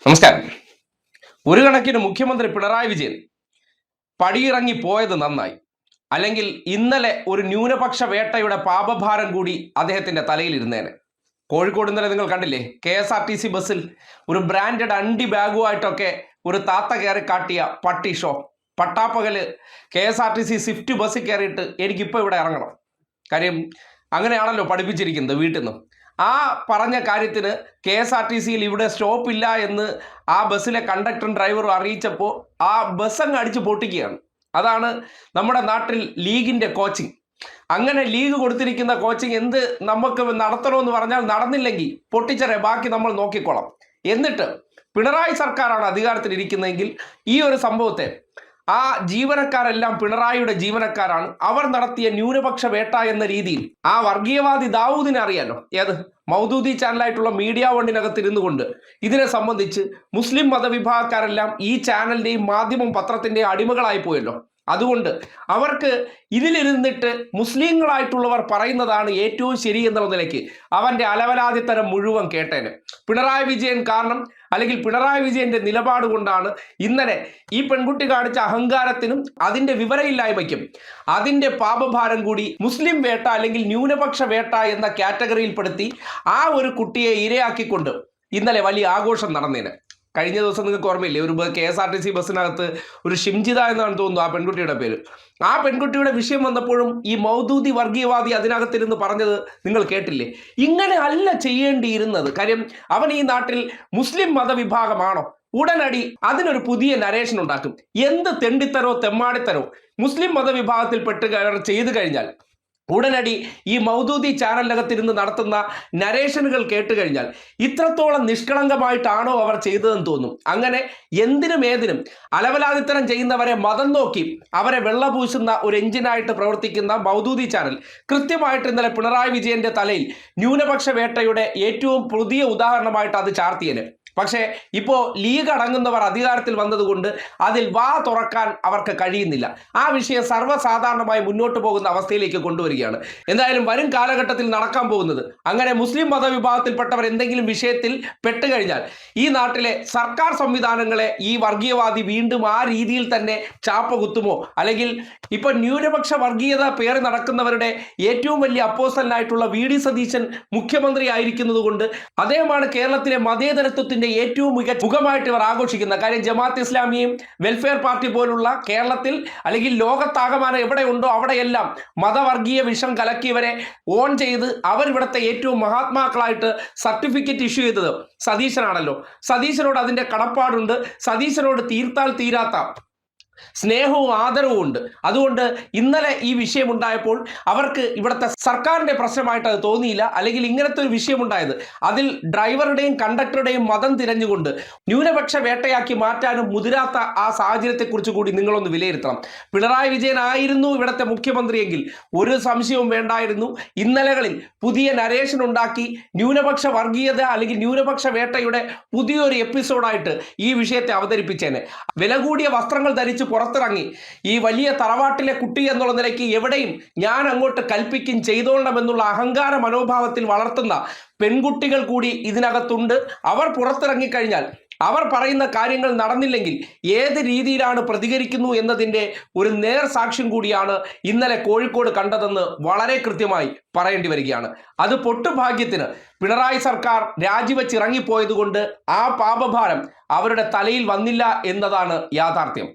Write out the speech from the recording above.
നമസ്കാരം. ഒരു കണക്കിന് മുഖ്യമന്ത്രി പിണറായി വിജയൻ പടിയിറങ്ങി പോയത് നന്നായി. അല്ലെങ്കിൽ ഇന്നലെ ഒരു ന്യൂനപക്ഷ വേട്ടയുടെ പാപഭാരം കൂടി അദ്ദേഹത്തിന്റെ തലയിലിരുന്നേനെ. കോഴിക്കോട് ഇന്നലെ നിങ്ങൾ കണ്ടില്ലേ, KSRTC ബസ്സിൽ ഒരു ബ്രാൻഡഡ് അണ്ടി ബാഗുമായിട്ടൊക്കെ ഒരു താത്ത കയറി കാട്ടിയ പട്ടി ഷോ. പട്ടാപ്പകല് KSRTC സ്വിഫ്റ്റ് ബസ്സിൽ കയറിയിട്ട് എനിക്കിപ്പോൾ ഇവിടെ ഇറങ്ങണം. കാര്യം അങ്ങനെയാണല്ലോ പഠിപ്പിച്ചിരിക്കുന്നത് വീട്ടിൽ നിന്നും. ആ പറഞ്ഞ കാര്യത്തിന് KSRTCയിൽ ഇവിടെ സ്റ്റോപ്പില്ല എന്ന് ആ ബസ്സിലെ കണ്ടക്ടറും ഡ്രൈവറും അറിയിച്ചപ്പോൾ ആ ബസ് അങ്ങ് അടിച്ച് പൊട്ടിക്കുകയാണ്. അതാണ് നമ്മുടെ നാട്ടിൽ ലീഗിൻ്റെ കോച്ചിങ്. അങ്ങനെ ലീഗ് കൊടുത്തിരിക്കുന്ന കോച്ചിങ് എന്ത് നമുക്ക് നടത്തണമെന്ന് പറഞ്ഞാൽ നടന്നില്ലെങ്കിൽ പൊട്ടിച്ചറേ ബാക്കി നമ്മൾ നോക്കിക്കോളാം. എന്നിട്ട് പിണറായി സർക്കാരാണ് അധികാരത്തിലിരിക്കുന്നതെങ്കിൽ ഈ ഒരു സംഭവത്തെ ആ ജീവനക്കാരെല്ലാം പിണറായിയുടെ ജീവനക്കാരാണ്, അവർ നടത്തിയ ന്യൂനപക്ഷ വേട്ട എന്ന രീതിയിൽ ആ വർഗീയവാദി ദാവൂദിനെ അറിയാലോ, ഏത് മൗദൂദി ചാനലായിട്ടുള്ള മീഡിയ വണ്ണിനകത്തിരുന്നു കൊണ്ട് ഇതിനെ സംബന്ധിച്ച് മുസ്ലിം മതവിഭാഗക്കാരെല്ലാം ഈ ചാനലിൻ്റെയും മാധ്യമം പത്രത്തിൻ്റെയും അടിമകളായി പോയല്ലോ. അതുകൊണ്ട് അവർക്ക് ഇതിലിരുന്നിട്ട് മുസ്ലിങ്ങളായിട്ടുള്ളവർ പറയുന്നതാണ് ഏറ്റവും ശരി എന്നുള്ള നിലയ്ക്ക് അവൻ്റെ അലവലാതിത്തരം മുഴുവൻ കേട്ടേന്. പിണറായി വിജയൻ കാരണം, അല്ലെങ്കിൽ പിണറായി വിജയന്റെ നിലപാട് കൊണ്ടാണ് ഇന്നലെ ഈ പെൺകുട്ടി കാണിച്ച അഹങ്കാരത്തിനും അതിൻ്റെ വിവരമില്ലായ്മയ്ക്കും അതിൻ്റെ പാപഭാരം കൂടി മുസ്ലിം വേട്ട അല്ലെങ്കിൽ ന്യൂനപക്ഷ വേട്ട എന്ന കാറ്റഗറിയിൽപ്പെടുത്തി ആ ഒരു കുട്ടിയെ ഇരയാക്കിക്കൊണ്ട് ഇന്നലെ വലിയ ആഘോഷം നടന്നേന്. കഴിഞ്ഞ ദിവസം നിങ്ങൾക്ക് ഓർമ്മയില്ലേ, ഒരു KSRTC ബസ്സിനകത്ത് ഒരു ഷിംജിത എന്നാണ് തോന്നുന്നു ആ പെൺകുട്ടിയുടെ പേര്. ആ പെൺകുട്ടിയുടെ വിഷയം വന്നപ്പോഴും ഈ മൗദൂദി വർഗീയവാദി അതിനകത്തിരുന്ന് പറഞ്ഞത് നിങ്ങൾ കേട്ടില്ലേ? ഇങ്ങനെ അല്ല ചെയ്യേണ്ടിയിരുന്നത്. കാര്യം അവൻ ഈ നാട്ടിൽ മുസ്ലിം മതവിഭാഗമാണോ? ഉടനടി അതിനൊരു പുതിയ നരേഷൻ ഉണ്ടാക്കും. എന്ത് തെണ്ടിത്തരോ തെമ്മാടിത്തരോ മുസ്ലിം മതവിഭാഗത്തിൽ ചെയ്തു കഴിഞ്ഞാൽ ഉടനടി ഈ മൗദൂദി ചാനലിനകത്തിരുന്ന് നടത്തുന്ന നരേഷനുകൾ കേട്ട് കഴിഞ്ഞാൽ ഇത്രത്തോളം നിഷ്കളങ്കമായിട്ടാണോ അവർ ചെയ്തതെന്ന് തോന്നും. അങ്ങനെ എന്തിനും ഏതിനും അലവലാതിത്തരം ചെയ്യുന്നവരെ മതം നോക്കി അവരെ വെള്ളപൂശുന്ന ഒരു എഞ്ചിനായിട്ട് പ്രവർത്തിക്കുന്ന മൗദൂദി ചാനൽ കൃത്യമായിട്ട് ഇന്നലെ പിണറായി വിജയന്റെ തലയിൽ ന്യൂനപക്ഷ വേട്ടയുടെ ഏറ്റവും പുതിയ ഉദാഹരണമായിട്ട് അത് ചാർത്തിയന്. പക്ഷേ ഇപ്പോൾ ലീഗ് അടങ്ങുന്നവർ അധികാരത്തിൽ വന്നതുകൊണ്ട് അതിൽ വാ തുറക്കാൻ അവർക്ക് കഴിയുന്നില്ല. ആ വിഷയം സർവ്വസാധാരണമായി മുന്നോട്ട് പോകുന്ന അവസ്ഥയിലേക്ക് കൊണ്ടുവരികയാണ്. എന്തായാലും വരും കാലഘട്ടത്തിൽ നടക്കാൻ പോകുന്നത്, അങ്ങനെ മുസ്ലിം മതവിഭാഗത്തിൽപ്പെട്ടവർ എന്തെങ്കിലും വിഷയത്തിൽ പെട്ടുകഴിഞ്ഞാൽ ഈ നാട്ടിലെ സർക്കാർ സംവിധാനങ്ങളെ ഈ വർഗീയവാദി വീണ്ടും ആ രീതിയിൽ തന്നെ ചാപ്പ കുത്തുമോ, അല്ലെങ്കിൽ ഇപ്പോൾ ന്യൂനപക്ഷ വർഗീയത പേറി നടക്കുന്നവരുടെ ഏറ്റവും വലിയ അപ്പോസ്റ്റലായിട്ടുള്ള VD സതീശൻ മുഖ്യമന്ത്രി ആയിരിക്കുന്നത് കൊണ്ട് അദ്ദേഹമാണ് കേരളത്തിലെ മതേതരത്വത്തിന് ഏറ്റവും മികച്ച മുഖമായിട്ട് ഇവർ ആഘോഷിക്കുന്ന കാര്യം. ജമാഅത്ത് ഇസ്ലാമിയും വെൽഫെയർ പാർട്ടി പോലുള്ള കേരളത്തിൽ അല്ലെങ്കിൽ ലോകത്താകമാനം എവിടെയുണ്ടോ അവിടെയെല്ലാം മതവർഗീയ വിഷം കലക്കിയവരെ ഓൺ ചെയ്ത് അവരിവിടുത്തെ ഏറ്റവും മഹാത്മാക്കളായിട്ട് സർട്ടിഫിക്കറ്റ് ഇഷ്യൂ ചെയ്തത് സതീശനാണല്ലോ. സതീശനോട് അതിൻ്റെ കടപ്പാടുണ്ട്. സതീശനോട് തീർത്താൽ തീരാത്ത സ്നേഹവും ആദരവും ഉണ്ട്. അതുകൊണ്ട് ഇന്നലെ ഈ വിഷയമുണ്ടായപ്പോൾ അവർക്ക് ഇവിടുത്തെ സർക്കാരിൻ്റെ പ്രശ്നമായിട്ട് അത് തോന്നിയില്ല. അല്ലെങ്കിൽ ഇങ്ങനത്തെ ഒരു വിഷയമുണ്ടായത് അതിൽ ഡ്രൈവറുടെയും കണ്ടക്ടറുടെയും മതം തിരഞ്ഞുകൊണ്ട് ന്യൂനപക്ഷ വേട്ടയാക്കി മാറ്റാനും മുതിരാത്ത ആ സാഹചര്യത്തെക്കുറിച്ച് കൂടി നിങ്ങളൊന്ന് വിലയിരുത്തണം. പിണറായി വിജയൻ ആയിരുന്നു ഇവിടുത്തെ മുഖ്യമന്ത്രിയെങ്കിൽ ഒരു സംശയവും വേണ്ടായിരുന്നു. ഇന്നലകളിൽ പുതിയ നരേഷൻ ഉണ്ടാക്കി ന്യൂനപക്ഷ വർഗീയത അല്ലെങ്കിൽ ന്യൂനപക്ഷ വേട്ടയുടെ പുതിയൊരു എപ്പിസോഡായിട്ട് ഈ വിഷയത്തെ അവതരിപ്പിച്ചേനെ. വില കൂടിയ വസ്ത്രങ്ങൾ ധരിച്ച് പുറത്തിറങ്ങി ഈ വലിയ തറവാട്ടിലെ കുട്ടി എന്നുള്ള നിലയ്ക്ക് എവിടെയും ഞാൻ അങ്ങോട്ട് കൽപ്പിക്കും ചെയ്തോളണമെന്നുള്ള അഹങ്കാര മനോഭാവത്തിൽ വളർത്തുന്ന പെൺകുട്ടികൾ കൂടി ഇതിനകത്തുണ്ട്. അവർ പുറത്തിറങ്ങിക്കഴിഞ്ഞാൽ അവർ പറയുന്ന കാര്യങ്ങൾ നടന്നില്ലെങ്കിൽ ഏത് രീതിയിലാണ് പ്രതികരിക്കുന്നു എന്നതിൻ്റെ ഒരു നേർ സാക്ഷ്യം കൂടിയാണ് ഇന്നലെ കോഴിക്കോട് കണ്ടതെന്ന് വളരെ കൃത്യമായി പറയേണ്ടി വരികയാണ്. അത് പൊട്ടുഭാഗ്യത്തിന് പിണറായി സർക്കാർ രാജിവെച്ചിറങ്ങിപ്പോയതുകൊണ്ട് ആ പാപഭാരം അവരുടെ തലയിൽ വന്നില്ല എന്നതാണ് യാഥാർത്ഥ്യം.